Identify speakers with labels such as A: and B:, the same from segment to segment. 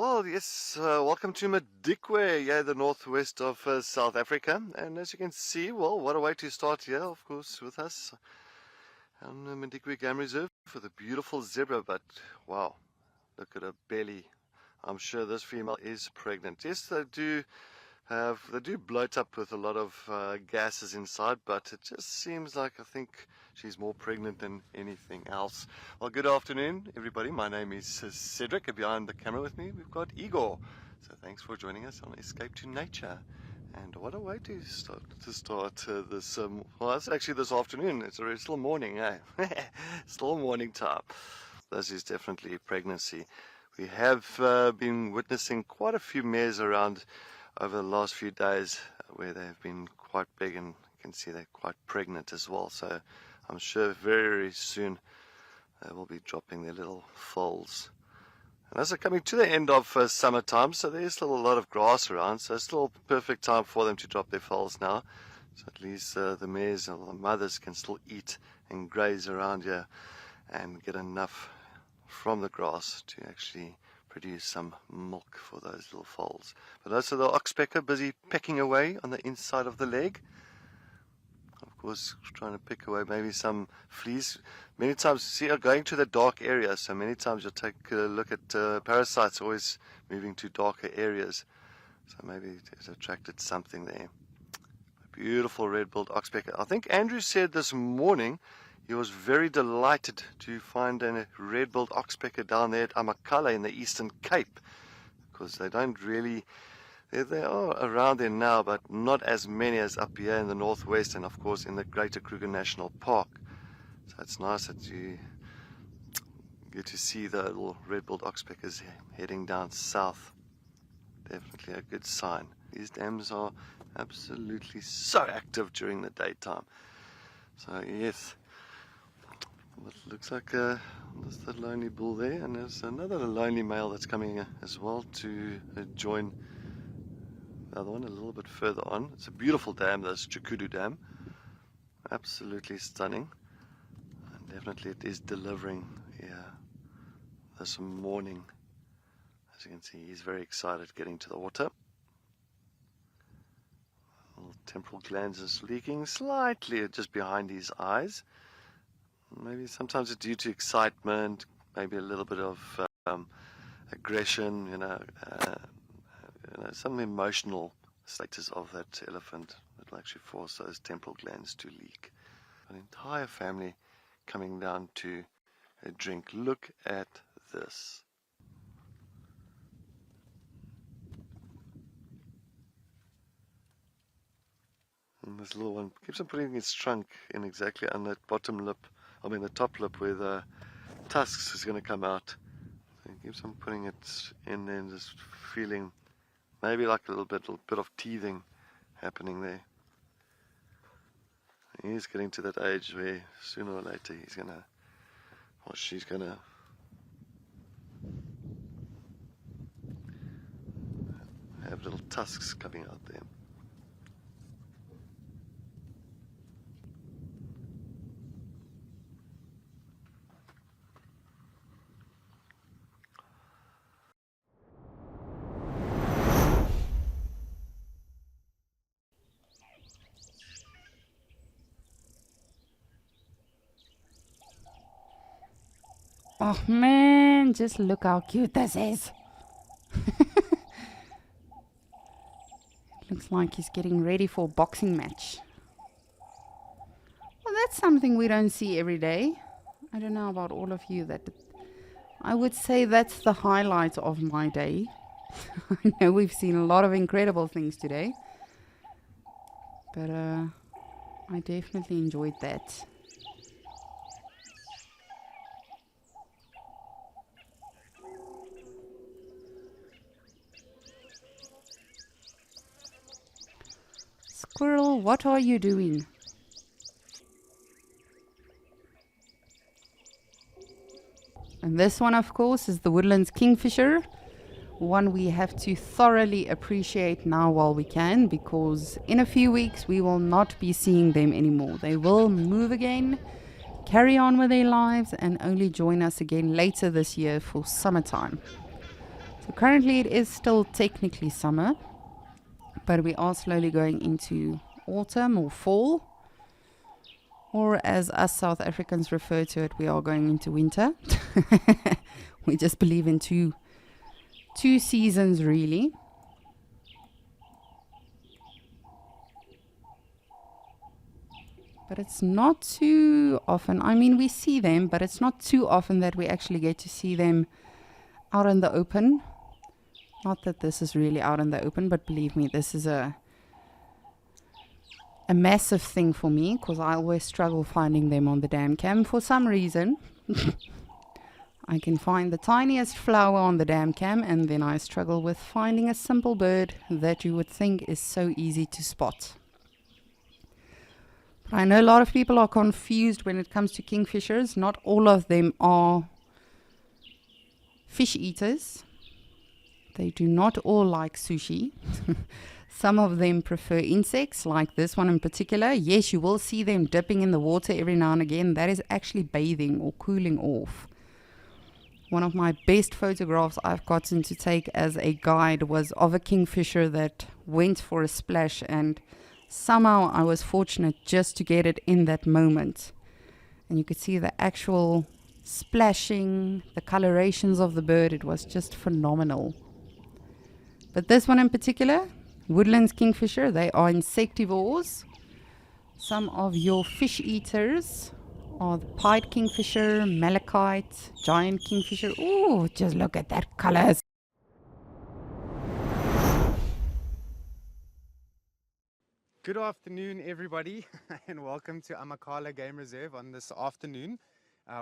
A: Well, yes, welcome to Madikwe, yeah, the northwest of South Africa. And as you can see, well, what a way to start here, of course, with us on the Madikwe Game Reserve for the beautiful zebra. But wow, look at her belly. I'm sure this female is pregnant. Yes, they do bloat up with a lot of gases inside, but it just seems like I think she's more pregnant than anything else. Well, good afternoon, everybody. My name is Cedric, and behind the camera with me, we've got Igor. So thanks for joining us on Escape to Nature. And what a way to start this, well, it's actually this afternoon. It's already still morning, eh? Still morning time. This is definitely pregnancy. We have been witnessing quite a few mares around over the last few days where they've been quite big, and you can see they're quite pregnant as well. So I'm sure very soon they will be dropping their little foals. And as they're coming to the end of summertime, so there's still a lot of grass around, so it's still perfect time for them to drop their foals now. So at least the mares or the mothers can still eat and graze around here and get enough from the grass to actually produce some milk for those little foals. But also the oxpecker busy pecking away on the inside of the leg. Of course, trying to pick away maybe some fleas. Many times, see, going to the dark areas, so many times you'll take a look at parasites always moving to darker areas. So maybe it's attracted something there. A beautiful red-billed oxpecker. I think Andrew said this morning he was very delighted to find a red-billed oxpecker down there at Amakhala in the Eastern Cape, because they don't really, they are around there now, but not as many as up here in the northwest and of course in the Greater Kruger National Park. So it's nice that you get to see the little red-billed oxpeckers heading down south. Definitely a good sign. These dams are absolutely so active during the daytime. So yes, it looks like there's the lonely bull there, and there's another lonely male that's coming as well to join the other one a little bit further on. It's a beautiful dam, this Chukudu Dam. Absolutely stunning. And definitely it is delivering here this morning. As you can see, he's very excited getting to the water. Little temporal glands is leaking slightly just behind his eyes. Maybe sometimes it's due to excitement, maybe a little bit of aggression, some emotional status of that elephant that will actually force those temporal glands to leak. An entire family coming down to a drink. Look at this. And this little one keeps on putting its trunk in exactly on that bottom lip. The top lip where the tusks is going to come out. So he keeps on putting it in there and just feeling maybe like a little bit of teething happening there. He's getting to that age where sooner or later he's going to, or she's going to have little tusks coming out there.
B: Oh man, just look how cute this is. Looks like he's getting ready for a boxing match. Well, that's something we don't see every day. I don't know about all of you. I would say that's the highlight of my day. I know we've seen a lot of incredible things today, but I definitely enjoyed that. Squirrel, what are you doing? And this one, of course, is the woodlands kingfisher. One we have to thoroughly appreciate now while we can, because in a few weeks we will not be seeing them anymore. They will move again, carry on with their lives, and only join us again later this year for summertime. So currently it is still technically summer, but we are slowly going into autumn or fall, or as us South Africans refer to it, we are going into winter. We just believe in two seasons really. But it's not too often. I mean, we see them, but it's not too often that we actually get to see them out in the open. Not that this is really out in the open, but believe me, this is a massive thing for me, because I always struggle finding them on the dam cam for some reason. I can find the tiniest flower on the dam cam, and then I struggle with finding a simple bird that you would think is so easy to spot. But I know a lot of people are confused when it comes to kingfishers. Not all of them are fish eaters. They do not all like sushi. Some of them prefer insects, like this one in particular. Yes, you will see them dipping in the water every now and again. That is actually bathing or cooling off. One of my best photographs I've gotten to take as a guide was of a kingfisher that went for a splash, and somehow I was fortunate just to get it in that moment. And you could see the actual splashing, the colorations of the bird. It was just phenomenal. But this one in particular, Woodlands kingfisher, they are insectivores. Some of your fish eaters are the pied kingfisher, malachite, giant kingfisher. Ooh, just look at that colors.
C: Good afternoon, everybody, and welcome to Amakhala Game Reserve on this afternoon.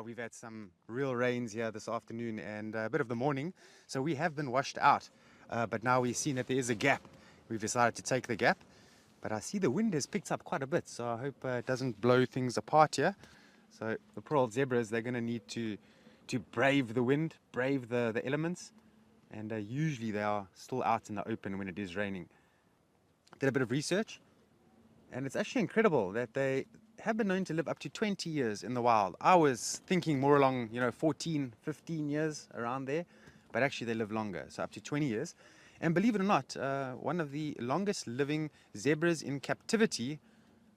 C: We've had some real rains here this afternoon and a bit of the morning, so we have been washed out. But now we've seen that there is a gap. We've decided to take the gap, but I see the wind has picked up quite a bit, so I hope it doesn't blow things apart here. So the poor old zebras, they're going to need to brave the wind, brave the elements, and usually they are still out in the open when it is raining. Did a bit of research, and it's actually incredible that they have been known to live up to 20 years in the wild. I was thinking more along, 14, 15 years around there, but actually they live longer, so up to 20 years. And believe it or not, one of the longest living zebras in captivity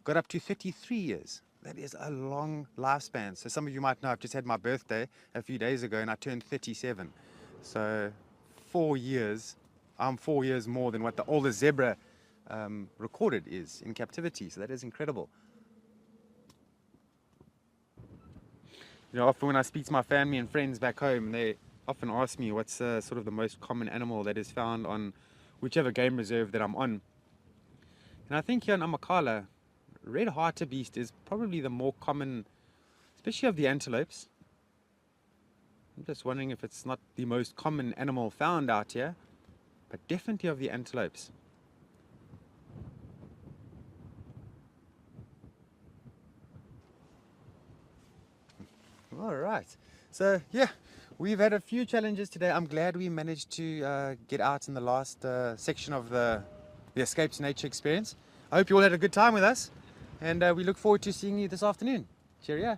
C: got up to 33 years. That is a long lifespan. So some of you might know I've just had my birthday a few days ago and I turned 37. So 4 years, I'm 4 years more than what the oldest zebra recorded is in captivity. So that is incredible. Often when I speak to my family and friends back home, they often ask me what's sort of the most common animal that is found on whichever game reserve that I'm on. And I think here in Amakhala, red hartebeest is probably the more common, especially of the antelopes. I'm just wondering if it's not the most common animal found out here, but definitely of the antelopes. All right, so yeah, we've had a few challenges today. I'm glad we managed to get out in the last section of the Escape to Nature experience. I hope you all had a good time with us, and we look forward to seeing you this afternoon. Cheerio.